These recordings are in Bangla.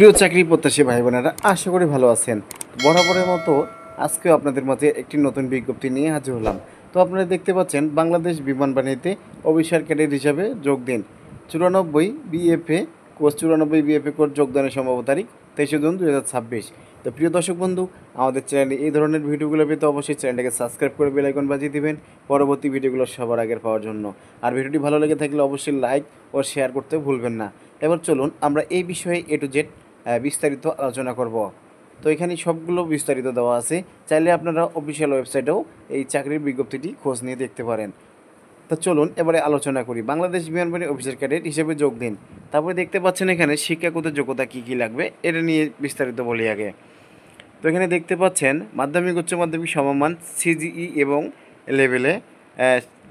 প্রিয় চাকরি প্রত্যাশী ভাই বোনেরা, আশা করি ভালো আছেন। বরাবরের মতো আজকেও আপনাদের মাঝে একটি নতুন বিজ্ঞপ্তি নিয়ে হাজির হলাম। তো আপনারা দেখতে পাচ্ছেন, বাংলাদেশ বিমান বাহিনীতে অফিসার ক্যাডেট হিসাবে যোগ দিন। 94 বিএফএ কোর্স যোগদানের সম্ভাব্য তারিখ 23 জুন 2026। তো প্রিয় দর্শক বন্ধু, আমাদের চ্যানেলে এই ধরনের ভিডিওগুলো পেতে অবশ্যই চ্যানেলটাকে সাবস্ক্রাইব করে বেল আইকন বাজিয়ে দিবেন পরবর্তী ভিডিওগুলো সবার আগে পাওয়ার জন্য। আর ভিডিওটি ভালো লেগে থাকলে অবশ্যই লাইক ও শেয়ার করতে ভুলবেন না। এবার চলুন আমরা এই বিষয়ে A to Z বিস্তারিত আলোচনা করব। তো এখানে সবগুলো বিস্তারিত দেওয়া আছে, চাইলে আপনারা অফিসিয়াল ওয়েবসাইটেও এই চাকরির বিজ্ঞপ্তিটি খোঁজ নিয়ে দেখতে পারেন। তো চলুন এবারে আলোচনা করি। বাংলাদেশ বিমান বাহিনী অফিসার ক্যাডেট হিসেবে যোগ দিন। তারপরে দেখতে পাচ্ছেন এখানে শিক্ষাগত যোগ্যতা কী কী লাগবে এটা নিয়ে বিস্তারিত বলি আগে। তো এখানে দেখতে পাচ্ছেন মাধ্যমিক উচ্চ মাধ্যমিক সমমান সিজিই এবং লেভেলে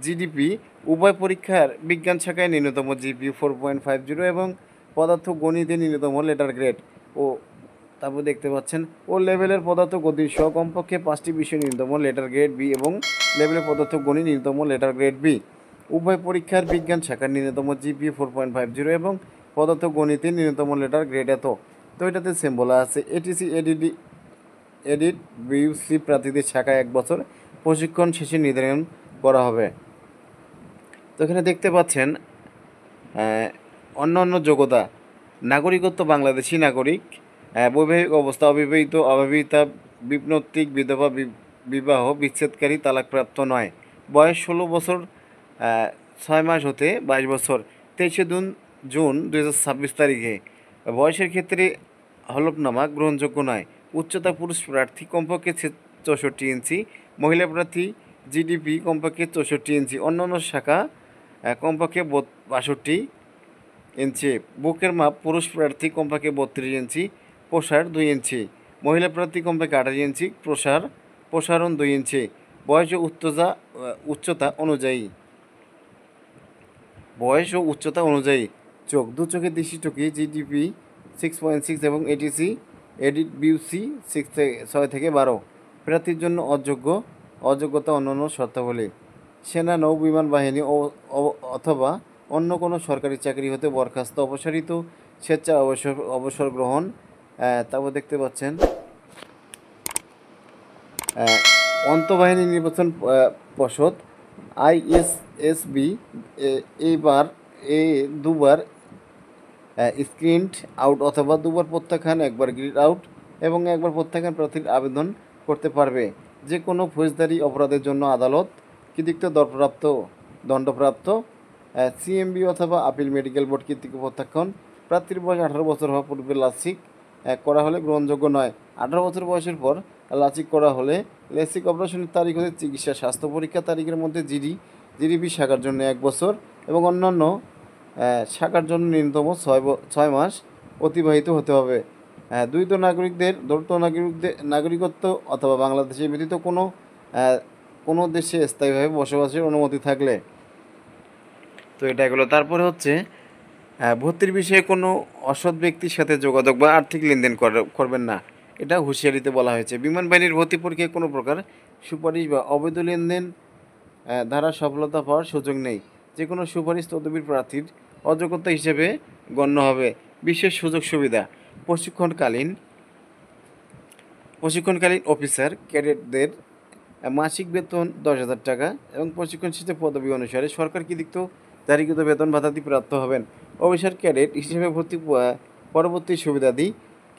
জিডিপি উভয় পরীক্ষার বিজ্ঞান শাখায় ন্যূনতম জিপি 4.50 এবং পদার্থ গণিতে ন্যূনতম লেটার গ্রেড ও তারপর দেখতে পাচ্ছেন ও লেভেলের পদার্থ গণিত সহ কমপক্ষে 5টি বিষয় ন্যূনতম লেটার গ্রেড বি এবং লেভেলের পদার্থ গণিত ন্যূনতম লেটার গ্রেড বি। উভয় পরীক্ষার বিজ্ঞান শাখার ন্যূনতম জিপি 4.50 এবং পদার্থ গণিতে ন্যূনতম লেটার গ্রেড এত। তো এটাতে সেম বলা আছে এটিসি এডিট বিইউসি প্রার্থীদের শাখায় 1 বছর প্রশিক্ষণ শেষে নির্ধারণ করা হবে। তো এখানে দেখতে পাচ্ছেন অন্য যোগ্যতা: নাগরিকত্ব বাংলাদেশি নাগরিক, বৈবাহিক অবস্থা অবিবাহিত, অবিবাহিতা, বিপ্লবতিক, বিধবা, বিবাহ বিচ্ছেদকারী, তালাকপ্রাপ্ত নয়, বয়স 16 বছর 6 মাস হতে 22 বছর 23 জুন 2026 তারিখে। বয়সের ক্ষেত্রে হলফনামা গ্রহণযোগ্য নয়। উচ্চতা: পুরুষ প্রার্থী কমপক্ষে 64 ইঞ্চি, মহিলা প্রার্থী জিডিপি কমপক্ষে 64 ইঞ্চি, অন্যান্য শাখা কমপক্ষে 62 ইঞ্চি। বুকের মাপ: পুরুষ প্রার্থী কমপক্ষে 32 ইঞ্চি, প্রসার 2 ইঞ্চি, মহিলা প্রার্থী কমপক্ষে 28 ইঞ্চি, প্রসারণ 2 ইঞ্চি। বয়স ও উচ্চতা অনুযায়ী চোখ: দু চোখে দৃষ্টিটুকি জিডিপি 6.6 এবং এটিসি এডিট বিউসি 6 থেকে 12। প্রার্থীর জন্য অযোগ্যতা অন্যান্য শর্তাবলী: সেনা, নৌ বিমান বাহিনী অথবা অন্য কোনো সরকারি চাকরি হতে বরখাস্ত, অপসারিত, স্বেচ্ছা অবসর গ্রহণ। তারপর দেখতে পাচ্ছেন অন্তঃবাহিনী নির্বাচন পর্ষদ আইএসএসবি দুবার স্ক্রিনড আউট অথবা দুবার প্রত্যাখ্যান, একবার গ্রিড আউট এবং একবার প্রত্যাখ্যান প্রার্থীর আবেদন করতে পারবে। যে কোনো ফৌজদারি অপরাধের জন্য আদালত কর্তৃক দণ্ডপ্রাপ্ত সিএমবি অথবা আপিল মেডিকেল বোর্ড কর্তৃক প্রত্যাখ্যান। প্রার্থীর বয়স 18 বছর হওয়া পূর্বে লাসিক করা হলে গ্রহণযোগ্য নয়। 18 বছর বয়সের পর লাসিক করা হলে লেসিক অপারেশনের তারিখ হতে চিকিৎসা স্বাস্থ্য পরীক্ষা তারিখের মধ্যে জিডিপি শাখার জন্য 1 বছর এবং অন্যান্য শাখার জন্য ন্যূনতম 6 মাস অতিবাহিত হতে হবে। দ্বৈত নাগরিকত্ব অথবা বাংলাদেশে ব্যতীত কোনো দেশে স্থায়ীভাবে বসবাসের অনুমতি থাকলে। তো এটা এগুলো। তারপরে হচ্ছে ভর্তির বিষয়ে কোনো অসৎ ব্যক্তির সাথে যোগাযোগ বা আর্থিক লেনদেন করবেন না, এটা হুঁশিয়ারিতে বলা হয়েছে। বিমান বাহিনীর ভর্তি পরীক্ষায় কোনো প্রকার সুপারিশ বা অবৈধ লেনদেন দ্বারা সফলতা পাওয়ার সুযোগ নেই। যে কোনো সুপারিশ তদবির প্রার্থীর অযোগ্যতা হিসেবে গণ্য হবে। বিশেষ সুযোগ সুবিধা: প্রশিক্ষণকালীন অফিসার ক্যাডেটদের মাসিক বেতন 10,000 টাকা এবং প্রশিক্ষণ শেষে পদবি অনুসারে সরকার কর্তৃক জারিকৃত বেতন ভাতাদি প্রাপ্ত হবেন। অফিসার ক্যাডেট হিসেবে ভর্তি পরবর্তী সুবিধাদি: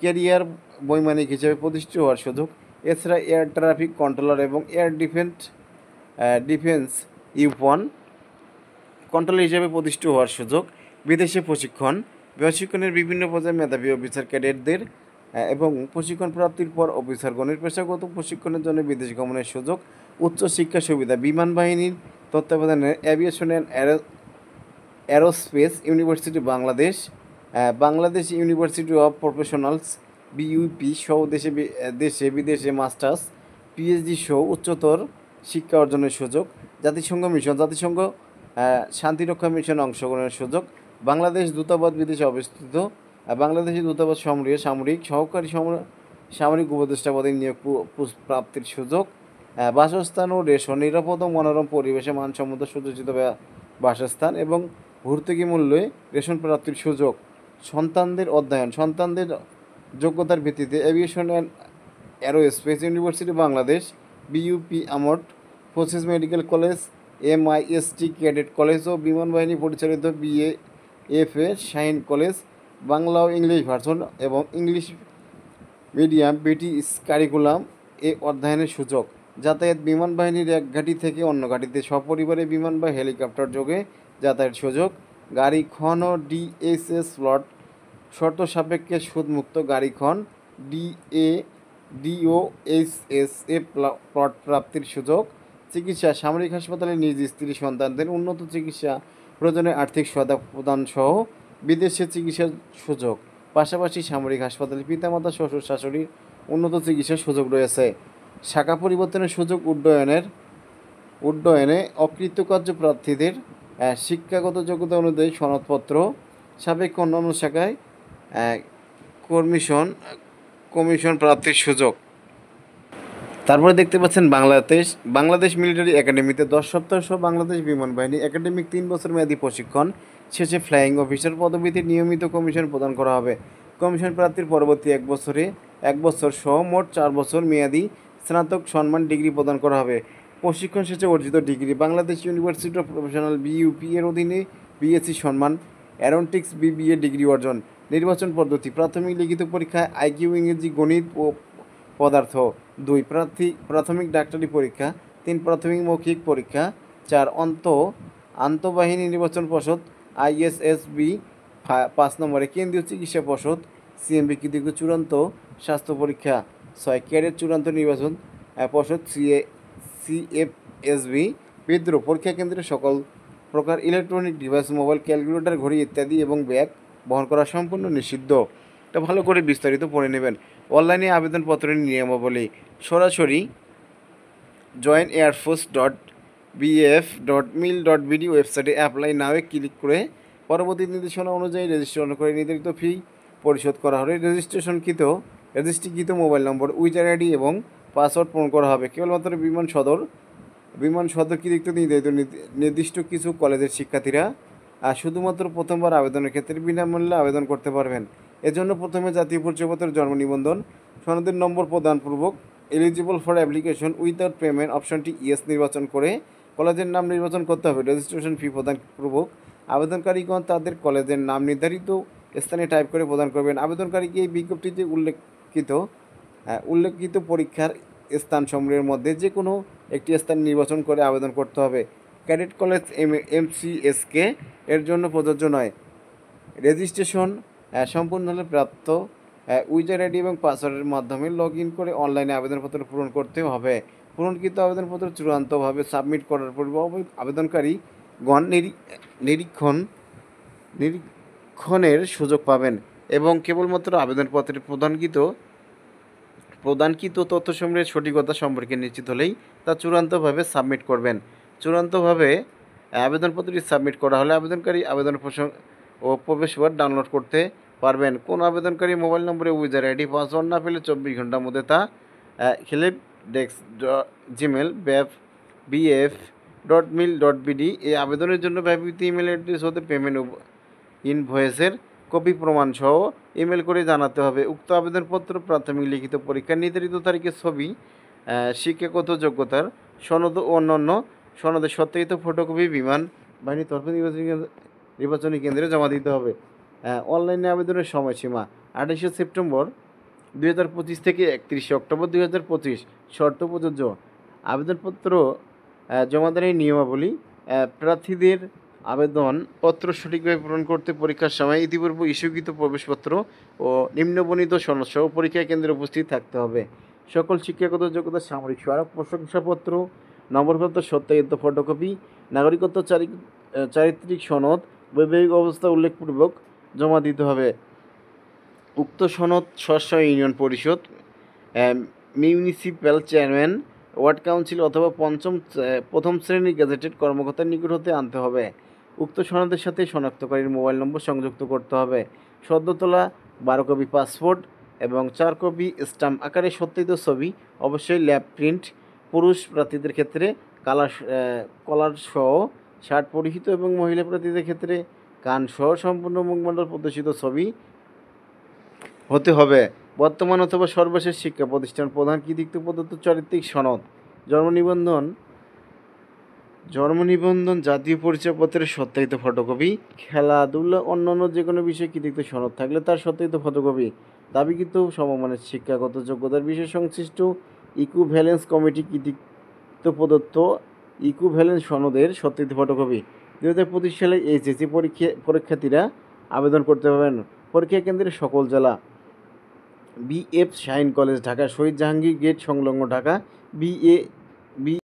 ক্যারিয়ার বৈমানিক হিসেবে প্রতিষ্ঠিত হওয়ার সুযোগ। এছাড়া এয়ার ট্রাফিক কন্ট্রোলার এবং এয়ার ডিফেন্স ইউপন কন্ট্রোলার হিসেবে প্রতিষ্ঠিত হওয়ার সুযোগ। বিদেশে প্রশিক্ষণের বিভিন্ন পর্যায়ে মেধাবী অফিসার ক্যাডেটদের এবং প্রশিক্ষণ প্রাপ্তির পর অফিসারগণের পেশাগত প্রশিক্ষণের জন্য বিদেশ গমনের সুযোগ। উচ্চ শিক্ষা সুবিধা: বিমান বাহিনীর তত্ত্বাবধানে aviation and aerospace university Bangladesh university of professionals BUP সহ দেশে বিদেশে মাস্টার্স পিএইচডি সহ উচ্চতর শিক্ষা অর্জনের সুযোগ। জাতিসংঘ শান্তিরক্ষা মিশনে অংশগ্রহণের সুযোগ। বাংলাদেশ দূতাবাস বিদেশে অবস্থিত বাংলাদেশি দূতাবাস সামরিক সহকারী সামরিক উপদেষ্টা পদে নিয়োগ প্রাপ্তির সুযোগ। বাসস্থান ও রেশন: নিরাপদ ও মনোরম পরিবেশে মানসম্মত সুযোজিত বাসস্থান এবং ভর্তুকি মূল্যে রেশন প্রাপ্তির সুযোগ। সন্তানদের যোগ্যতার ভিত্তিতে aviation and aerospace university Bangladesh, BUP আমট, forces medical college, MIST cadet college ও বিমান বাহিনী পরিচালিত বিএএফএ শাহিন কলেজ, বাংলা ও ইংলিশ ভার্সন এবং ইংলিশ মিডিয়াম ব্রিটিশ কারিকুলাম এ অধ্যয়নের সুযোগ। যাতায়াত বিমান বাহিনীর এক ঘাঁটি থেকে অন্য ঘাঁটিতে সপরিবারে বিমান বা হেলিকপ্টার যোগে যাতায়াত সুযোগ। গাড়ি খন ও ডিএসএস স্লট শর্ত সাপেক্ষে সুদমুক্ত গাড়ি খন ডিএ ডিওএইচএস এ প্লট প্রাপ্তির সুযোগ। চিকিৎসা সামরিক হাসপাতালে নিজ স্ত্রী সন্তানদের উন্নত চিকিৎসা প্রয়োজনে আর্থিক সহায়তা প্রদান সহ বিদেশে চিকিৎসার সুযোগ। পাশাপাশি সামরিক হাসপাতালে পিতামাতা শ্বশুর শাশুড়ির উন্নত চিকিৎসার সুযোগ রয়েছে। শাখা পরিবর্তনের সুযোগ উড্ডয়নে অকৃতকার্য প্রার্থীদের শিক্ষাগত যোগ্যতা অনুযায়ী সনদপত্র সাপেক্ষ অন্যান্য শাখায় কমিশন প্রাপ্তির সুযোগ। তারপরে দেখতে পাচ্ছেন বাংলাদেশ মিলিটারি একাডেমিতে 10 সপ্তাহ সহ বাংলাদেশ বিমান বাহিনী একাডেমিক 3 বছর মেয়াদী প্রশিক্ষণ শেষে ফ্লাইং অফিসার পদবীতে নিয়মিত কমিশন প্রদান করা হবে। কমিশন প্রাপ্তির পরবর্তী 1 বছর সহ মোট 4 বছর মেয়াদী স্নাতক সম্মান ডিগ্রি প্রদান করা হবে। প্রশিক্ষণ শেষে অর্জিত degree Bangladesh university of professional BUP এর অধীনে বিএসসি সম্মান, অ্যারোনটিক্স বিবিএ ডিগ্রি অর্জন। নির্বাচন পদ্ধতি প্রাথমিক লিখিত পরীক্ষায় আইকিউ, ইংরেজি, গণিত ও পদার্থ। 2 প্রাথমিক ডাক্তারি পরীক্ষা। 3 প্রাথমিক মৌখিক পরীক্ষা। 4 আন্তঃবাহিনী নির্বাচন পর্ষদ আইএসএসবি। 5 নম্বরে কেন্দ্রীয় চিকিৎসা পর্ষদ সিএমবি কৃতিক চূড়ান্ত স্বাস্থ্য পরীক্ষা। 6 ক্যাডেট চূড়ান্ত নির্বাচন পর্ষদ সিএফএসবি। বিদ্রোহ পরীক্ষা কেন্দ্রে সকল প্রকার ইলেকট্রনিক ডিভাইস, মোবাইল, ক্যালকুলেটর, ঘড়ি ইত্যাদি এবং ব্যাগ বহন করা সম্পূর্ণ নিষিদ্ধ। এটা ভালো করে বিস্তারিত পড়ে নেবেন। অনলাইনে আবেদনপত্রের নিয়মাবলী সরাসরি joineairforce.bf.mil.bd ওয়েবসাইটে অ্যাপ্লাই নাওয়ে ক্লিক করে পরবর্তী নির্দেশনা অনুযায়ী রেজিস্ট্রেশন করে নির্ধারিত ফি পরিশোধ করা হবে। রেজিস্ট্রিকৃত মোবাইল নম্বর, ইউজার আইডি এবং পাসওয়ার্ড পূরণ করা হবে। কেবলমাত্র বিমান সদর কৃতিত্ব নির্দিষ্ট কিছু কলেজের শিক্ষার্থীরা শুধুমাত্র প্রথমবার আবেদনের ক্ষেত্রে বিনামূল্যে আবেদন করতে পারবেন। এজন্য প্রথমে জাতীয় পরিচয়পত্রের জন্ম নিবন্ধন সনদের নম্বর প্রদানপূর্বক eligible for application without payment অপশনটি ইয়েস নির্বাচন করে কলেজের নাম নির্বাচন করতে হবে। রেজিস্ট্রেশন ফি প্রদানপূর্বক আবেদনকারীগণ তাদের কলেজের নাম নির্ধারিত স্থানে টাইপ করে প্রদান করবেন। আবেদনকারীকে এই বিজ্ঞপ্তিতে উল্লেখিত পরীক্ষার স্থানসমূহের মধ্যে যে কোনো একটি স্থান নির্বাচন করে আবেদন করতে হবে। ক্যাডেট কলেজ এমসিএসকে এর জন্য প্রযোজ্য নয়। রেজিস্ট্রেশন সম্পূর্ণ হলে প্রাপ্ত ইউজার আইডি এবং পাসওয়ার্ডের মাধ্যমে লগ ইন করে অনলাইনে আবেদনপত্র পূরণ করতে হবে। পূরণকৃত আবেদনপত্র চূড়ান্তভাবে সাবমিট করার পূর্বে আবেদনকারীগণ নিরীক্ষণের সুযোগ পাবেন এবং কেবলমাত্র আবেদনপত্রের প্রদানকৃত তথ্যসমূহের সঠিকতা সম্পর্কে নিশ্চিত হলেই তা চূড়ান্তভাবে সাবমিট করবেন। চূড়ান্তভাবে আবেদনপত্রটি সাবমিট করা হলে আবেদনকারী আবেদন ও প্রবেশপত্র ডাউনলোড করতে পারবেন। কোন আবেদনকারী মোবাইল নম্বরে ইউজার আইডি পাসওয়ার্ড না পেলে 24 ঘন্টার মধ্যে তা helpdesk@bf.mil.bd এই আবেদনের জন্য ব্যবহৃত ইমেল অ্যাড্রেস হতে পেমেন্ট ইনভয়েসের কপি প্রমাণ সহ ইমেল করে জানাতে হবে। উক্ত আবেদনপত্র প্রাথমিক লিখিত পরীক্ষার নির্ধারিত তারিখের ছবি, শিক্ষাগত যোগ্যতার সনদ ও অন্যান্য সনদের সত্যায়িত ফটোকপি বিমান বাহিনীর তরফে নির্বাচনী কেন্দ্রে জমা দিতে হবে। অনলাইনে আবেদনের সময়সীমা 28 সেপ্টেম্বর 2025 থেকে 31 অক্টোবর 2025। শর্ত প্রযোজ্য। আবেদনপত্র জমাদানের নিয়মাবলী প্রার্থীদের আবেদনপত্র সঠিকভাবে পূরণ করতে পরীক্ষার সময় ইতিপূর্বে ইস্যুকৃত প্রবেশপত্র ও নিম্নবর্ণিত সনদসহ পরীক্ষা কেন্দ্রে উপস্থিত থাকতে হবে। সকল শিক্ষাগত যোগ্যতা, সামরিক স্মারক, প্রশংসাপত্র, নম্বরপ্রাপ্ত সত্যায়িত ফটোকপি, নাগরিকত্ব, চারিত্রিক সনদ, বৈবাহিক অবস্থা উল্লেখপূর্বক জমা দিতে হবে। উক্ত সনদ স্ব ইউনিয়ন পরিষদ, মিউনিসিপ্যাল চেয়ারম্যান, ওয়ার্ড কাউন্সিল অথবা প্রথম শ্রেণীর গেজেটেড কর্মকর্তার নিকট হতে আনতে হবে। উক্ত সনদের সাথে শনাক্তকারীর মোবাইল নম্বর সংযুক্ত করতে হবে। সদ্য তোলা 12 কপি পাসপোর্ট এবং 4 কপি স্ট্যাম্প আকারে সত্যায়িত ছবি, অবশ্যই ল্যাব প্রিন্ট। পুরুষ প্রার্থীদের ক্ষেত্রে কলার সহ শার্ট পরিহিত এবং মহিলা প্রার্থীদের ক্ষেত্রে কান সহ সম্পূর্ণ মুখমণ্ডল প্রদর্শিত ছবি হতে হবে। বর্তমান অথবা সর্বশেষ শিক্ষা প্রতিষ্ঠান প্রধান কৃতিত্ব প্রদত্ত চারিত্রিক সনদ, জন্ম নিবন্ধন, জাতীয় পরিচয়পত্রের সত্যায়িত ফটোকপি, খেলাধুলা অন্যান্য যে কোনো বিষয়ে কৃতিত্ব সনদ থাকলে তার সত্যায়িত ফটোকপি, দাবিকৃত সমমানের শিক্ষাগত যোগ্যতার বিষয় সংশ্লিষ্ট ইকুভ্যালেন্স কমিটি কৃতিত্ব প্রদত্ত ইকুভ্যালেন্স সনদের সত্যায়িত ফটোকপি। 2025 সালে এইচএসসি পরীক্ষার্থীরা আবেদন করতে পারবেন। পরীক্ষা কেন্দ্রের সকল জেলা: BF শাহীন কলেজ ঢাকা, শহীদ জাহাঙ্গীর গেট সংলগ্ন ঢাকা, BA